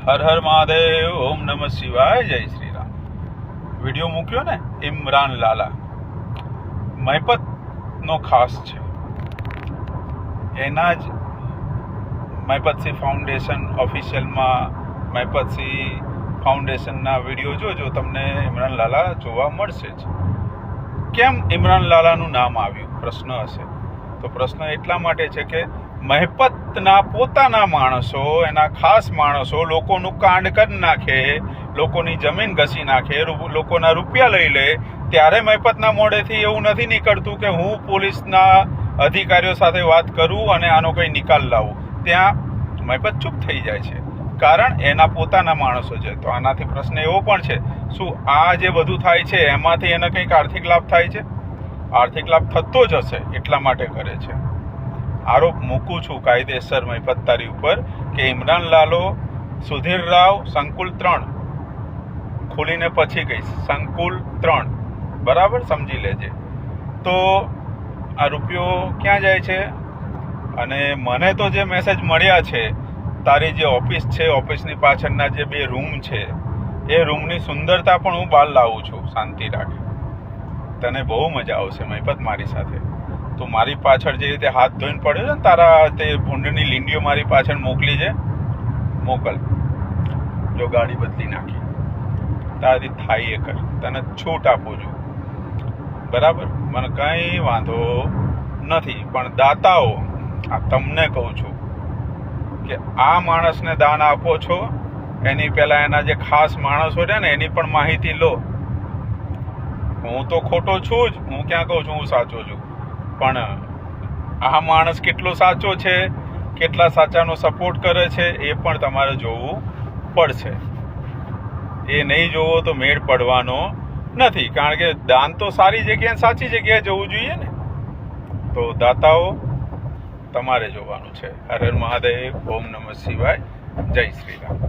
હર હર મહાદેવ, ઓમ નમઃ શિવાય, જય શ્રી રામ. વિડીયો મૂક્યો ને ઇમરાન લાલા, મહિપતનો ખાસ છે. એના જ મહિપતસિંહ ફાઉન્ડેશન ઓફિશિયલમાં મહિપતસિંહ ફાઉન્ડેશનના વિડીયો જોજો, તમને ઇમરાન લાલા જોવા મળશે જ. કેમ ઇમરાન લાલાનું નામ આવ્યું પ્રશ્ન હશે તો પ્રશ્ન એટલા માટે છે કે મહિપતના પોતાના માણસો, એના ખાસ માણસો લોકોનું કાંડ કરી નાખે, લોકોની જમીન ઘસી નાખે, લોકોના રૂપિયા લઈ લે, ત્યારે મહિપતના મોઢેથી એવું નથી નીકળતું કે હું પોલીસના અધિકારીઓ સાથે વાત કરું અને આનો કંઈ નિકાલ લાવું. ત્યાં મહિપત ચૂપ થઈ જાય છે, કારણ એના પોતાના માણસો છે. તો આનાથી પ્રશ્ન એવો પણ છે, શું આ જે બધું થાય છે એમાંથી એને કંઈક આર્થિક લાભ થાય છે? આર્થિક લાભ થતો જ હશે, એટલા માટે કરે છે. આરોપ મૂકું છું કાયદેસર મહિપત તારી ઉપર કે ઇમરાન લાલો, સુધીર રાવ, સંકુલ 3 ખોલીને પછી કહીશ, સંકુલ 3 બરાબર સમજી લેજે. તો આ રૂપિયો ક્યાં જાય છે? અને મને તો જે મેસેજ મળ્યા છે, તારી જે ઓફિસ છે, ઓફિસની પાછળના જે 2 રૂમ છે, એ રૂમની સુંદરતા પણ હું બહાર લાવું છું. શાંતિ રાખ, તને બહુ મજા આવશે મહિપત મારી સાથે. તો મારી પાછળ જે રીતે હાથ ધોઈને પડ્યો છે ને, તારા તે ભૂંડની લીંડીઓ મારી પાછળ મોકલી છે, મોકલ. જો ગાડી બદલી નાખી, તારાથી થાય એ કર, તને છૂટ આપું છું, બરાબર? મને કંઈ વાંધો નથી. પણ દાતાઓ, આ તમને કહું છું કે આ માણસને દાન આપો છો, એની પહેલાં એના જે ખાસ માણસો છે ને, એની પણ માહિતી લો. હું તો ખોટો છું જ, હું ક્યાં કહું છું હું સાચો છું, પણ આ માણસ કેટલો સાચો છે, કેટલા સાચાનો સપોર્ટ કરે છે, એ પણ તમારે જોવું પડશે. એ નહીં જોવો તો મેળ પડવાનો નથી, કારણ કે દાન તો સારી જગ્યાએ, સાચી જગ્યાએ જવું જોઈએ ને. તો દાતાઓ, તમારે જોવાનું છે. હર હર મહાદેવ, ઓમ નમઃ શિવાય, જય શ્રી રામ.